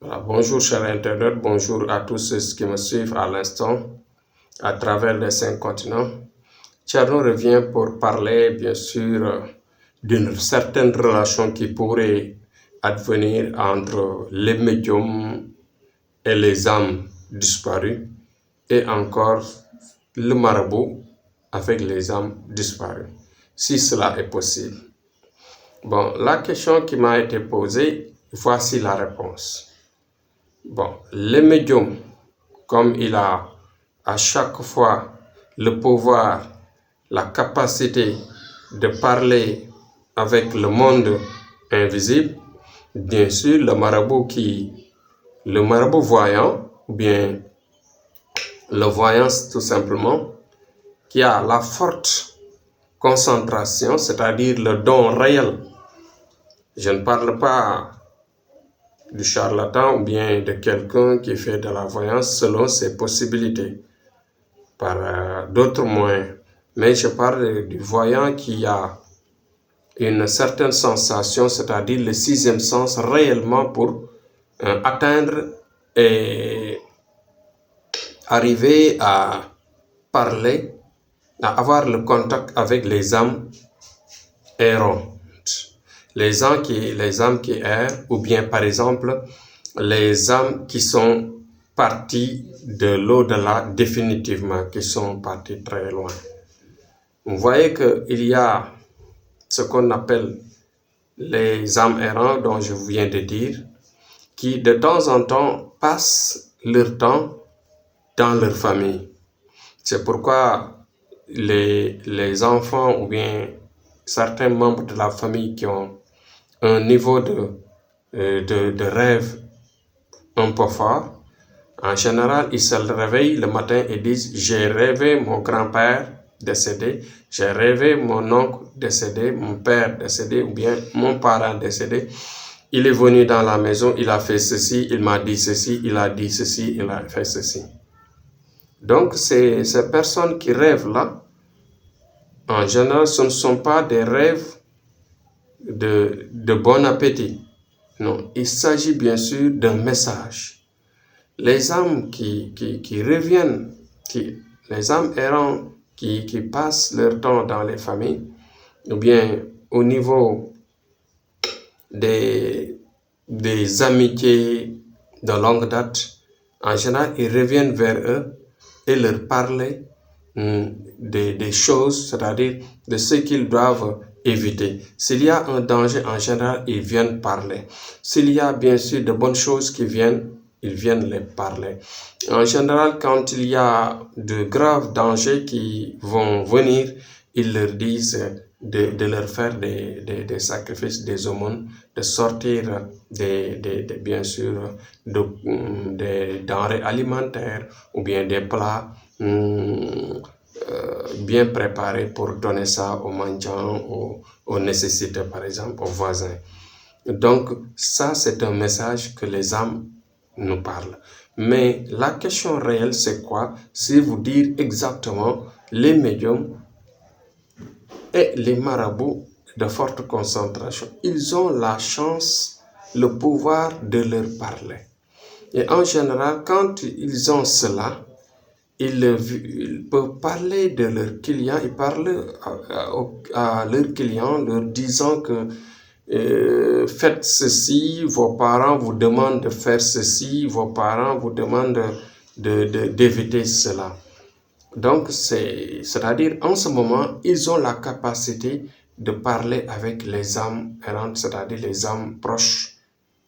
Voilà, bonjour chers internautes, bonjour à tous ceux qui me suivent à l'instant à travers les 5 continents. Thierno revient pour parler bien sûr d'une certaine relation qui pourrait advenir entre les médiums et les âmes disparues et encore le marabout avec les âmes disparues, si cela est possible. Bon, la question qui m'a été posée, voici la réponse. Bon, le médium, comme il a à chaque fois le pouvoir, la capacité de parler avec le monde invisible, bien sûr, le marabout voyant, ou bien le voyant tout simplement, qui a la forte concentration, c'est-à-dire le don réel. Je ne parle pas du charlatan ou bien de quelqu'un qui fait de la voyance selon ses possibilités, par d'autres moyens. Mais je parle du voyant qui a une certaine sensation, c'est-à-dire le 6e sens réellement pour atteindre et arriver à parler, à avoir le contact avec les âmes errantes. Les âmes qui errent, ou bien par exemple les âmes qui sont parties de l'au-delà définitivement, qui sont parties très loin. Vous voyez qu'il y a ce qu'on appelle les âmes errantes dont je viens de dire, qui de temps en temps passent leur temps dans leur famille. C'est pourquoi les enfants ou bien certains membres de la famille qui ont un niveau de rêve un peu fort, en général, ils se réveillent le matin et disent « J'ai rêvé mon grand-père décédé, j'ai rêvé mon oncle décédé, mon père décédé ou bien mon parent décédé. Il est venu dans la maison, il a fait ceci, il m'a dit ceci, il a dit ceci, il a fait ceci. » Donc, ces personnes qui rêvent là, en général, ce ne sont pas des rêves de bon appétit. Non, il s'agit bien sûr d'un message. Les âmes qui reviennent, les âmes errantes qui passent leur temps dans les familles, ou bien au niveau des amitiés de longue date, en général, ils reviennent vers eux et leur parler des choses, c'est-à-dire de ce qu'ils doivent éviter. S'il y a un danger, en général, ils viennent parler. S'il y a bien sûr de bonnes choses qui viennent, ils viennent les parler. En général, quand il y a de graves dangers qui vont venir, ils leur disent de leur faire des sacrifices, des aumônes, de sortir bien sûr des denrées alimentaires ou bien des plats bien préparés pour donner ça aux mendiants, aux nécessités, par exemple, aux voisins. Donc, ça, c'est un message que les âmes nous parlent. Mais la question réelle, c'est quoi? C'est vous dire exactement les médiums et les marabouts de forte concentration. Ils ont la chance, le pouvoir de leur parler. Et en général, quand ils ont cela, ils peuvent parler de leurs clients, ils parlent à leurs clients, leur disant que faites ceci, vos parents vous demandent de faire ceci, vos parents vous demandent d'éviter cela. Donc, c'est-à-dire, en ce moment, ils ont la capacité de parler avec les âmes errantes, c'est-à-dire les âmes proches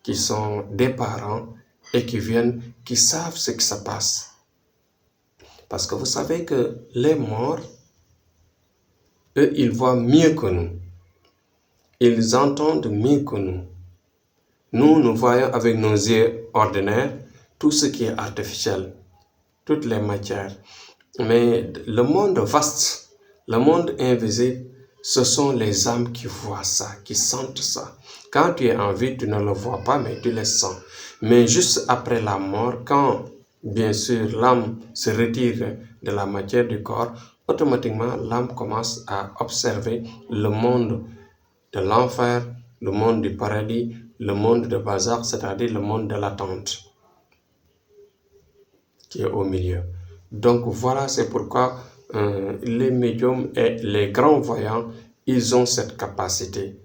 qui sont des parents et qui savent ce qui se passe. Parce que vous savez que les morts, eux, ils voient mieux que nous. Ils entendent mieux que nous. Nous voyons avec nos yeux ordinaires tout ce qui est artificiel, toutes les matières. Mais le monde vaste, le monde invisible, ce sont les âmes qui voient ça, qui sentent ça. Quand tu es en vie, tu ne le vois pas, mais tu le sens. Mais juste après la mort, quand, bien sûr, l'âme se retire de la matière du corps, automatiquement, l'âme commence à observer le monde de l'enfer, le monde du paradis, le monde de Barzakh, c'est-à-dire le monde de l'attente, qui est au milieu. Donc voilà, c'est pourquoi les médiums et les grands voyants, ils ont cette capacité.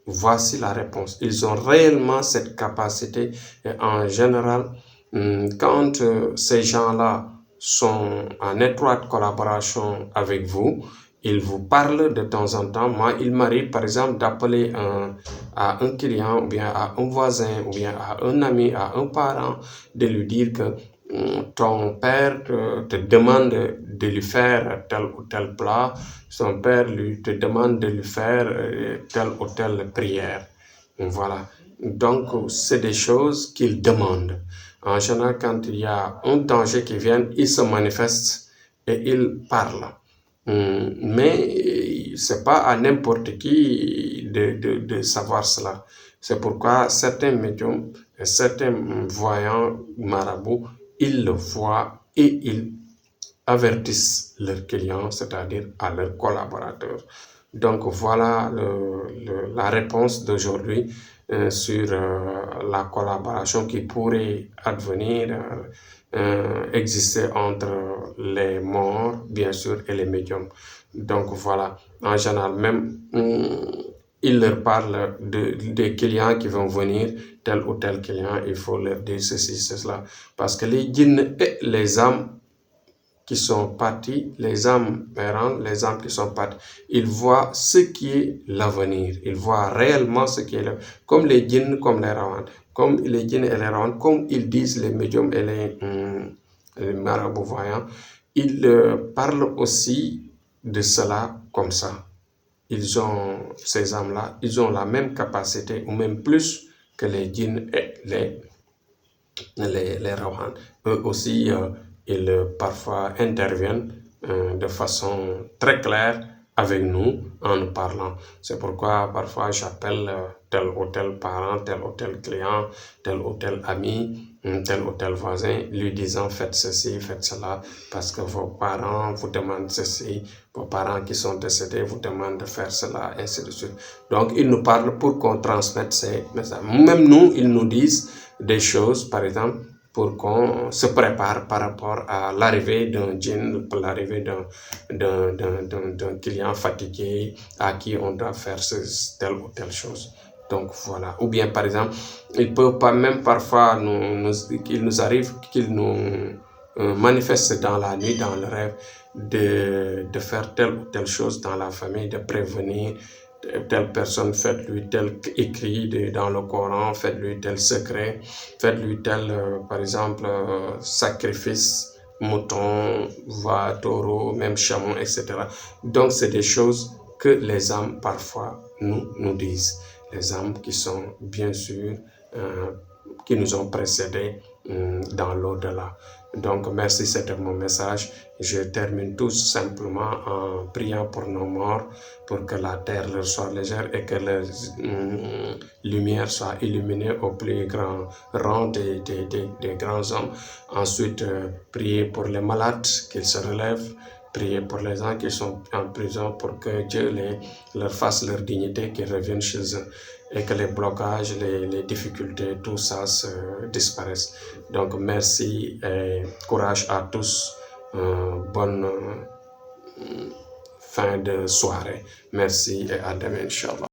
Voici la réponse. Ils ont réellement cette capacité. Et en général, quand ces gens-là sont en étroite collaboration avec vous, ils vous parlent de temps en temps. Moi, il m'arrive par exemple d'appeler à un client, ou bien à un voisin, ou bien à un ami, à un parent, de lui dire que ton père te demande de lui faire tel ou tel plat, son père te demande de lui faire telle ou telle prière. Voilà. Donc, c'est des choses qu'il demande. En général, quand il y a un danger qui vient, il se manifeste et il parle. Mais c'est pas à n'importe qui de savoir cela. C'est pourquoi certains médiums, certains voyants marabouts, ils le voient et ils avertissent leurs clients, c'est-à-dire à leurs collaborateurs. Donc voilà la réponse d'aujourd'hui sur la collaboration qui pourrait advenir, exister entre les morts, bien sûr, et les médiums. Donc voilà, en général, même il leur parle des clients qui vont venir, tel ou tel client, il faut leur dire ceci, cela. Parce que les djinns et les âmes qui sont partis, les âmes errantes, les âmes qui sont partis, ils voient ce qui est l'avenir. Ils voient réellement ce qui est l'avenir. Comme les djinns, comme les rawans. Comme les djinns et les rawans, comme ils disent les médiums et les marabouts voyants, ils parlent aussi de cela comme ça. Ils ont, ces âmes-là, ils ont la même capacité, ou même plus que les djinns et les rawans. Eux aussi, ils parfois interviennent de façon très claire avec nous en nous parlant. C'est pourquoi parfois j'appelle tel ou tel parent, tel ou tel client, tel ou tel ami, tel ou tel voisin, lui disant faites ceci, faites cela, parce que vos parents vous demandent ceci, vos parents qui sont décédés vous demandent de faire cela, ainsi de suite. Donc ils nous parlent pour qu'on transmette ces messages. Même nous, ils nous disent des choses, par exemple, pour qu'on se prépare par rapport à l'arrivée d'un djinn, pour l'arrivée d'un client fatigué à qui on doit faire telle ou telle chose. Donc voilà. Ou bien par exemple, il peut pas même parfois qu'il nous arrive qu'il nous manifeste dans la nuit, dans le rêve, de faire telle ou telle chose dans la famille, de prévenir telle personne, faites-lui tel écrit dans le Coran, faites-lui tel secret, faites-lui tel, par exemple, sacrifice, mouton, voix, taureau, même chameau, etc. Donc, c'est des choses que les âmes, parfois, nous disent. Les âmes qui sont, bien sûr, qui nous ont précédés dans l'au-delà. Donc, merci, c'était mon message. Je termine tout simplement en priant pour nos morts, pour que la terre leur soit légère et que leur lumière soit illuminée au plus grand rang des grands hommes. Ensuite, prier pour les malades, qu'ils se relèvent. Prier pour les gens qui sont en prison pour que Dieu leur fasse leur dignité, qu'ils reviennent chez eux et que les blocages, les difficultés, tout ça disparaisse. Donc merci et courage à tous. Bonne fin de soirée. Merci et à demain, Inch'Allah.